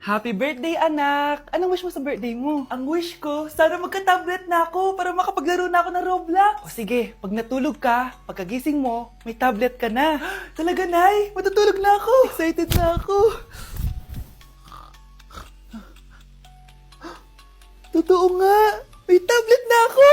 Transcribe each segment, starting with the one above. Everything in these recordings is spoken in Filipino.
Happy birthday, anak! Anong wish mo sa birthday mo? Ang wish ko, sana magka-tablet na ako para makapaglaro na ako ng Roblox. O sige, pag natulog ka, pagkagising mo, may tablet ka na. Talaga, Nay? Matutulog na ako. Excited na ako. Totoo nga! May tablet na ako!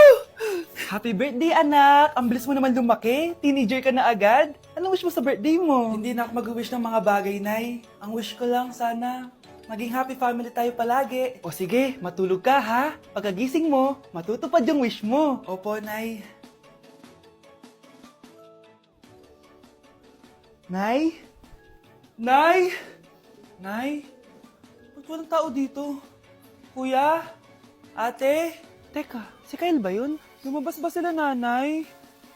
Happy birthday, anak! Ang bilis mo naman lumaki. Teenager ka na agad. Anong wish mo sa birthday mo? Hindi na ako mag-wish ng mga bagay, Nay. Ang wish ko lang, sana maging happy family tayo palagi. O sige, matulog ka ha. Pagkagising mo, matutupad yung wish mo. Opo, Nay. Nay? Nay? Nay? Ba't walang tao dito? Kuya? Ate? Teka, si Kyle ba yun? Lumabas ba sila, nanay?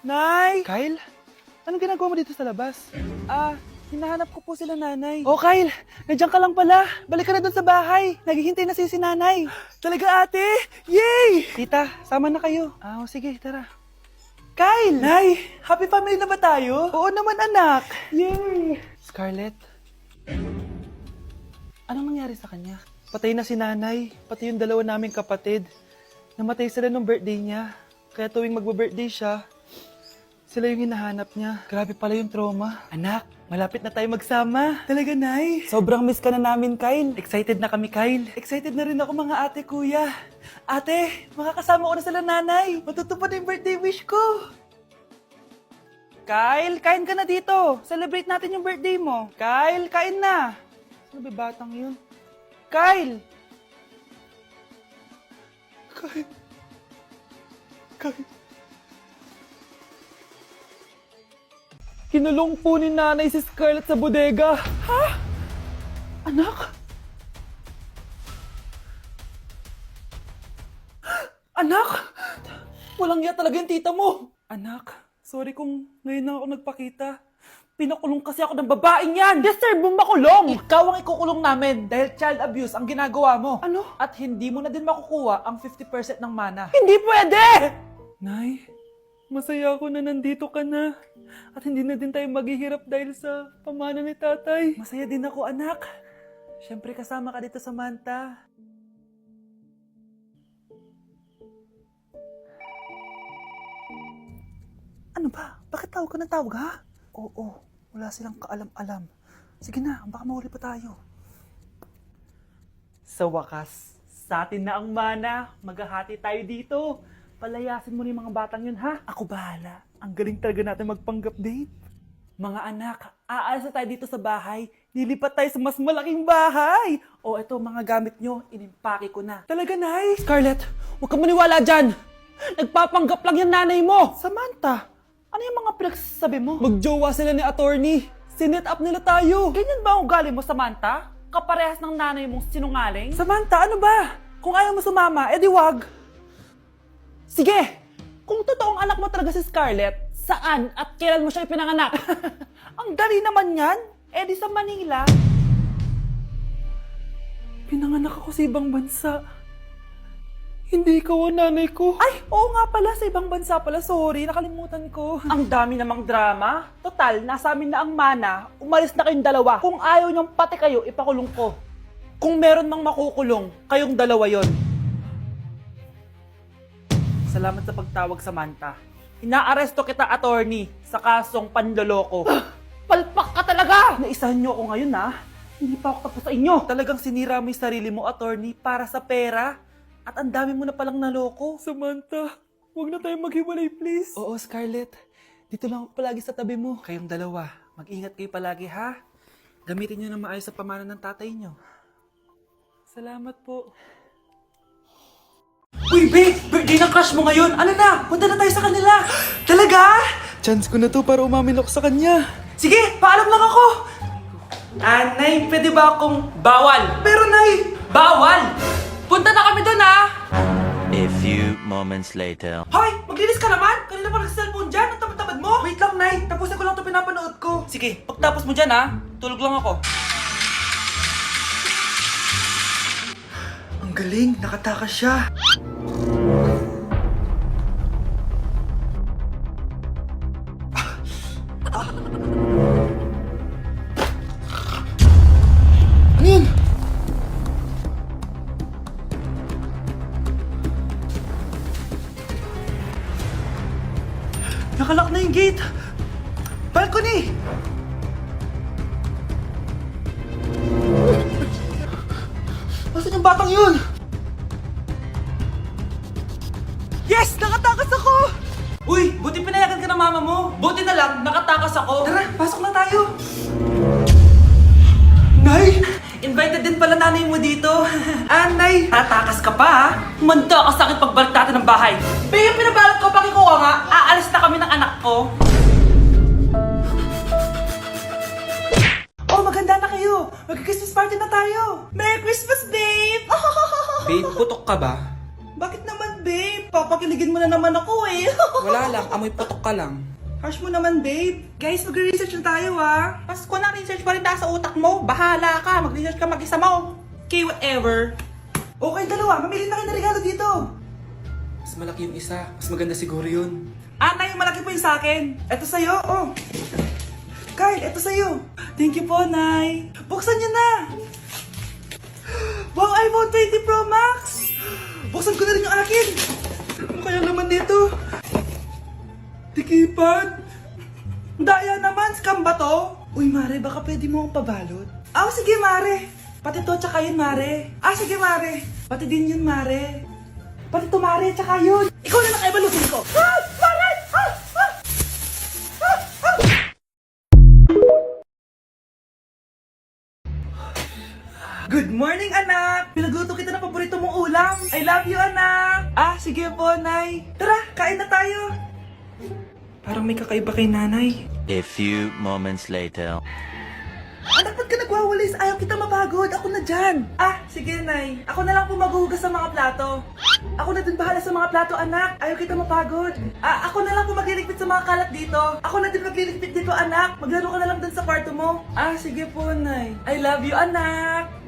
Nay? Kyle? Anong ginagawa mo dito sa labas? Hinahanap ko po sila, nanay. Oh, Kyle! Nandiyan ka lang pala. Balik ka na dun sa bahay. Naghihintay na si nanay. Talaga, ate? Yay! Tita, sama na kayo. Sige, tara. Kyle! Nay, happy family na ba tayo? Oo naman, anak. Yay! Scarlett? Anong nangyari sa kanya? Patay na si nanay, pati yung dalawa naming kapatid. Namatay sila nung birthday niya. Kaya tuwing magbe-birthday siya, sila yung hinahanap niya. Grabe pala yung trauma. Anak, malapit na tayo magsama. Talaga, Nay. Sobrang miss ka na namin, Kyle. Excited na kami, Kyle. Excited na rin ako, mga ate, kuya. Ate, makakasama ko na sila, nanay. Matutupad na yung birthday wish ko. Kyle, kain ka na dito. Celebrate natin yung birthday mo. Kyle, kain na. Sino ba batang yun? Kyle! Kyle. Kinulong po ni nanay si Scarlett sa bodega. Ha? Anak? Anak? Walang iya talaga yung tita mo. Anak, sorry kung ngayon na ako nagpakita. Pinakulong kasi ako ng babaeng yan! Deserve mo makulong! Ikaw ang ikukulong namin dahil child abuse ang ginagawa mo. Ano? At hindi mo na din makukuha ang 50% ng mana. Hindi pwede! Nay, masaya ako na nandito ka na. At hindi na din tayo maghihirap dahil sa pamana ni tatay. Masaya din ako, anak. Siyempre kasama ka dito sa Manta. Ano ba? Bakit tawag ka ng tawag, ha? Oo, wala silang kaalam-alam. Sige na, baka mahuli pa tayo. Sa wakas, sa atin na ang mana. Maghahati tayo dito. Palayasin mo na yung mga batang yun, ha? Ako bahala. Ang galing talaga natin magpanggap date. Mga anak, aalis na tayo dito sa bahay. Lilipat tayo sa mas malaking bahay. O eto, mga gamit nyo, inimpake ko na. Talaga, Nay? Scarlett, huwag ka maniwala dyan. Nagpapanggap lang yung nanay mo. Samantha, ano yung mga pinagsasabi mo? Magjowa sila ni attorney. Sinet up nila tayo. Ganyan ba ang ugali mo, Samantha? Kaparehas ng nanay mong sinungaling? Samantha, ano ba? Kung ayaw mo sumama, edi wag. Sige! Kung totoong anak mo talaga si Scarlett, saan at kailan mo siya ipinanganak? Ang dali naman yan. Eh di sa Manila. Pinanganak ako sa ibang bansa. Hindi ikaw ang nanay ko. Ay, oo nga pala, sa ibang bansa pala. Sorry, nakalimutan ko. Ang dami namang drama. Total, nasa amin na ang mana. Umalis na kayong dalawa. Kung ayaw niyong pati kayo, ipakulong ko. Kung meron mang makukulong, kayong dalawa yon. Salamat sa pagtawag, Samantha. Inaaresto kita, attorney, sa kasong panloloko. Palpak ka talaga! Naisahan niyo ako ngayon, ha? Hindi pa ako tapos sa inyo. Talagang sinira mo yung sarili mo, attorney, para sa pera. At ang dami mo na palang naloko. Samantha, huwag na tayong maghiwalay, please. Oo, Scarlett. Dito lang ako palagi sa tabi mo. Kayong dalawa, mag-ingat kayo palagi, ha? Gamitin niyo na maayos sa pamana ng tatay niyo. Salamat po. Uy, babe! Birthday ng crush mo ngayon! Ano na? Punta na tayo sa kanila! Talaga? Chance ko na to para umamin ako sa kanya. Sige, paalam lang ako! Nay, pwede ba akong bawal? Pero, Nay! Bawal! Punta na kami doon, ha? A few moments later. Hoy! Maglinis ka naman! Kanina pa nag-cellphone dyan! Ang tamad-tamad mo! Wait lang, Nay! Tapusin ko lang ito pinapanood ko. Sige, pagtapos mo dyan, ha? Tulog lang ako. Ang galing! Nakatakas siya! Ano yun? Nakalak na yung gate. Balcony! Nasaan yung batang yun? Yes! Nakatakas ako! Uy, buti pinayagan ka ng mama mo. Buti na lang, nakatakas ako. Tara, pasok na tayo. Nay! Invited din pala nanay mo dito. Nay! Tatakas ka pa ha? Manda ka sa akin pagbalik natin ng bahay. Pero yung pinabalot ko, pakikuha nga, aalis na kami ng anak ko. Oh, maganda na kayo. Mag-Christmas party na tayo. Merry Christmas, babe! Babe, putok ka ba? Bakit naman, babe? Papakiligin mo na naman ako eh. Wala lang, amoy putok ka lang. Harsh mo naman, babe. Guys, mag-research na tayo, ha? Pasko na, research pa rin nasa utak mo. Bahala ka, mag-research ka mag-isa mo. Okay, whatever. Okay, dalawa. Mamili na kayo ng regalo dito. Mas malaki yung isa, mas maganda siguro yun. Nay, yung malaki po yung sa akin. Ito sa'yo, oh. Kyle, ito sa'yo. Thank you po, Nay. Buksan niyo na. Wow, iPhone 20 Pro Max. Buksan ko na rin yung akin. Ano kaya naman dito? Tikipad. Daya naman, scam ba to? Uy, Mare, baka pwede mo akong pabalot. Sige, Mare. Pati to, tsaka yun, Mare. Sige, Mare. Pati din yun, Mare. Pati to, Mare, tsaka yun. Ikaw na lang kaibalutin ko. Mare! Good morning, anak! Pinagluto kita ng paborito mong ulam. I love you, anak! Sige po, Nay. Tara, kain na tayo. Parang may kakaiba kay nanay. A few moments later. Anak, ba't ka nagwawalis? Ayaw kita mapagod. Ako na dyan. Sige, Nay. Ako na lang po maghuhugas sa mga plato. Ako na din bahala sa mga plato, anak. Ayaw kita mapagod. Ako na lang po magliligpit sa mga kalat dito. Ako na din magliligpit dito, anak. Maglaro ka na lang dun sa kwarto mo. Sige po, Nay. I love you, anak.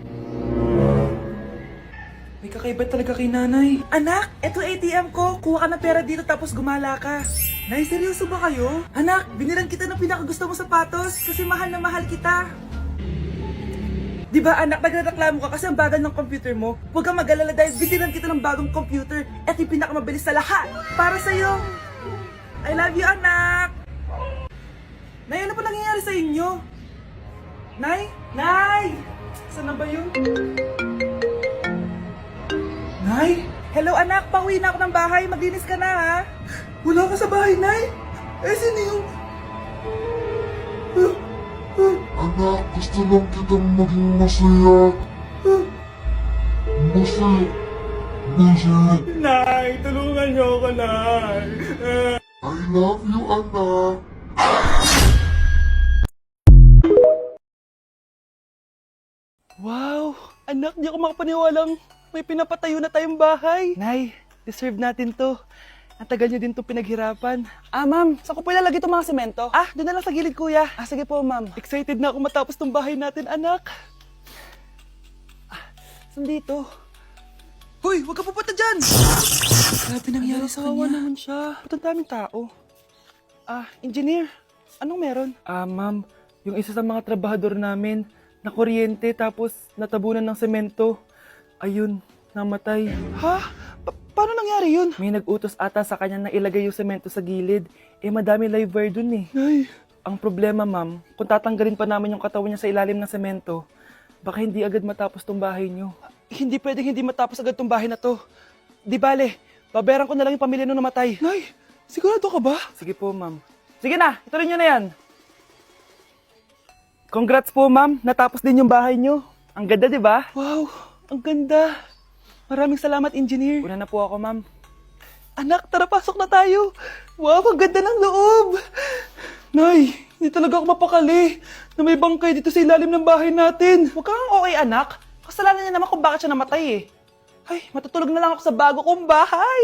May kakaiba talaga kay nanay. Anak, eto ATM ko. Kuha ka ng pera dito tapos gumala ka. Nay, seryoso ba kayo? Anak, binilan kita ng pinakagusto mong sapatos kasi mahal na mahal kita. Di ba anak, nagreklamo ka kasi ang bagal ng computer mo? Huwag kang mag-alala dahil binilan kita ng bagong computer. Eto yung pinakamabilis sa lahat. Para sa'yo. I love you, anak. Nay, ano pa nangyayari sa inyo? Nay? Nay! Saan na ba yun? Nay? Hello anak, pauwi na ako ng bahay. Maglinis ka na ha. Wala ka sa bahay, Nay? Sino yung... Anak, gusto lang kitang maging masaya. Masaya. Masaya. Nay, tulungan niyo ako, Nay. I love you, anak. Wow! Anak, di ako makapaniwalang may pinapatayo na tayong bahay. Nay, deserve natin to. Ang tagal niyo din to pinaghirapan. Ma'am, saan ko po ilalagay itong mga semento? Doon na lang sa gilid, kuya. Sige po, ma'am. Excited na ako matapos tong bahay natin, anak. Saan dito? Hoy, huwag ka pupunta dyan! Grabe nangyari sa Kawawa kanya. naman siya. Ba't ang daming tao? Engineer, anong meron? Ma'am, yung isa sa mga trabahador namin, nakuryente tapos natabunan ng semento. Ayun, namatay. Ha? Paano nangyari yun? May nag-utos ata sa kanya na ilagay yung semento sa gilid. Madami live wire dun eh. Ay. Ang problema, ma'am, kung tatanggalin pa namin yung katawan niya sa ilalim ng semento, baka hindi agad matapos tong bahay niyo. Hindi pwedeng hindi matapos agad tong bahay na to. Di bale, babayaran ko na lang yung pamilya nung namatay. Nay, sigurado ka ba? Sige po, ma'am. Sige na, ituloy niyo na yan. Congrats po, ma'am. Natapos din yung bahay niyo. Ang ganda, di ba? Wow, ang ganda. Maraming salamat, engineer. Una na po ako, ma'am. Anak, tara, pasok na tayo. Wow, ang ganda ng loob. Nay, hindi talaga ako mapakali na may bangkay dito sa ilalim ng bahay natin. Huwag kang okay, anak. Kasalanan niya naman kung bakit siya namatay eh. Ay, matutulog na lang ako sa bago kong bahay.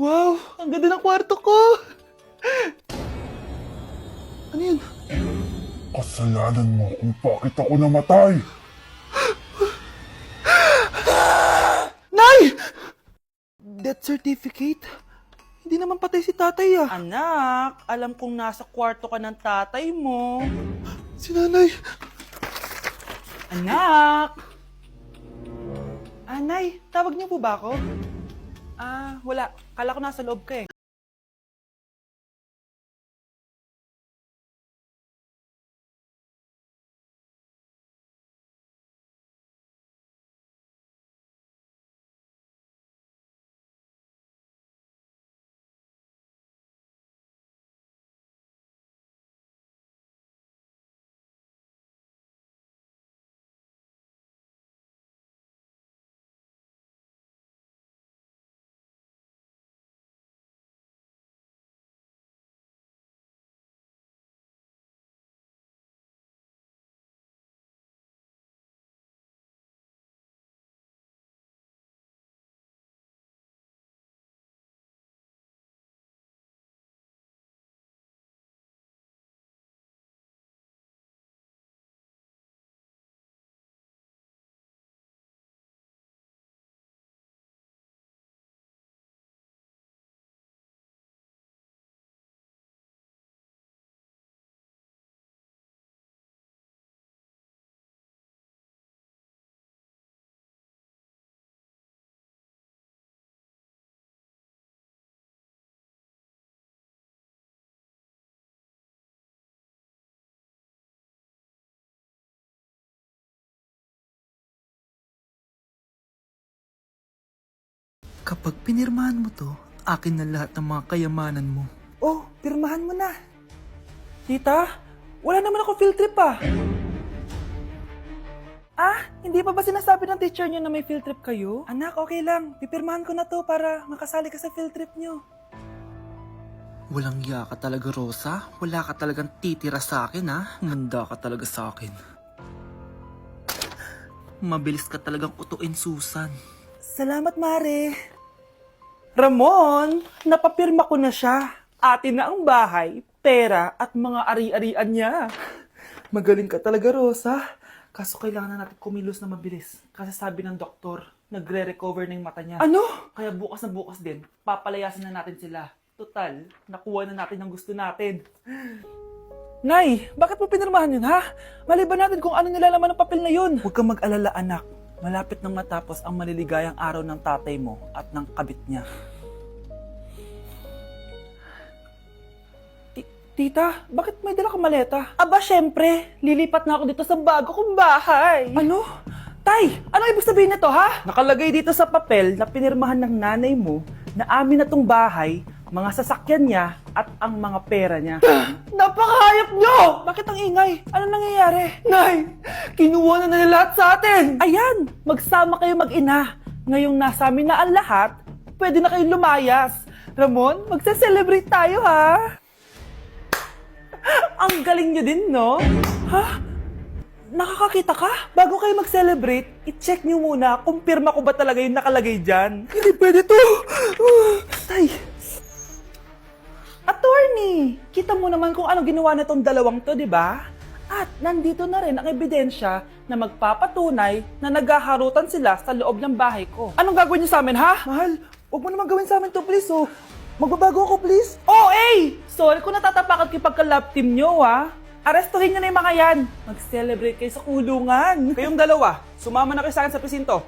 Wow, ang ganda ng kwarto ko. Ano yun? Kasalanan mo kung bakit ako namatay. Nay! Death certificate? Hindi naman patay si tatay ah. Anak, alam kong nasa kwarto ka ng tatay mo. Si nanay. Anak! Nay, tawag niyo po ba ako? Wala. Kala ko nasa loob ka eh. Kapag pinirmahan mo to, akin na lahat ng mga kayamanan mo. Oh, pirmahan mo na. Tita, wala naman ako field trip ah. Ah, hindi pa ba sinasabi ng teacher niyo na may field trip kayo? Anak, okay lang. Pipirmahan ko na to para makasali ka sa field trip niyo. Walang iya ka talaga, Rosa. Wala ka talagang titira sa akin, ha? Manda ka talaga sa akin. Mabilis ka talagang utuin, Susan. Salamat, Mare. Ramon, napapirma ko na siya. Atin na ang bahay, pera at mga ari-arian niya. Magaling ka talaga, Rosa. Kaso kailangan na natin kumilos na mabilis. Kasi sabi ng doktor, nagre-recover na yung mata niya. Ano? Kaya bukas na bukas din, papalayasin na natin sila. Total, nakuha na natin ang gusto natin. Nay, bakit mo pinirmahan yun, ha? Maliban natin kung ano nilalaman ng papel na yun. Huwag kang mag-alala, anak. Malapit nang matapos ang maliligayang araw ng tatay mo at ng kabit niya. Tita, bakit may dala kang maleta? Aba, syempre. Lilipat na ako dito sa bago kong bahay. Ano? Tay, ano ibig sabihin nito, ha? Nakalagay dito sa papel na pinirmahan ng nanay mo na amin na tong bahay, mga sasakyan niya at ang mga pera niya. Napakahayop nyo! Bakit ang ingay? Ano nangyayari? Nay, kinuha na nila lahat sa atin! Ayan, magsama kayo mag-ina. Ngayong nasa amin na ang lahat, pwede na kayong lumayas. Ramon, magse-celebrate tayo, ha? Ang galing niyo din, no? Ha? Nakakakita ka? Bago kayo mag-celebrate, i-check niyo muna kung pirma ko ba talaga yung nakalagay dyan. Hindi pwede to! Tay! Attorney! Kita mo naman kung ano ginawa na tong dalawang to, di ba? At nandito na rin ang ebidensya na magpapatunay na naghaharutan sila sa loob ng bahay ko. Anong gagawin niyo sa amin, ha? Mahal, huwag mo naman gawin sa amin to, please, oh. Magbabago ako, please. Oh, eh! Sorry kung natatapakan kayo pagka-love team nyo, ha? Arestuhin nyo na yung mga yan. Mag-celebrate kayo sa kulungan. Kayong dalawa, sumama na kayo sa akin sa presinto.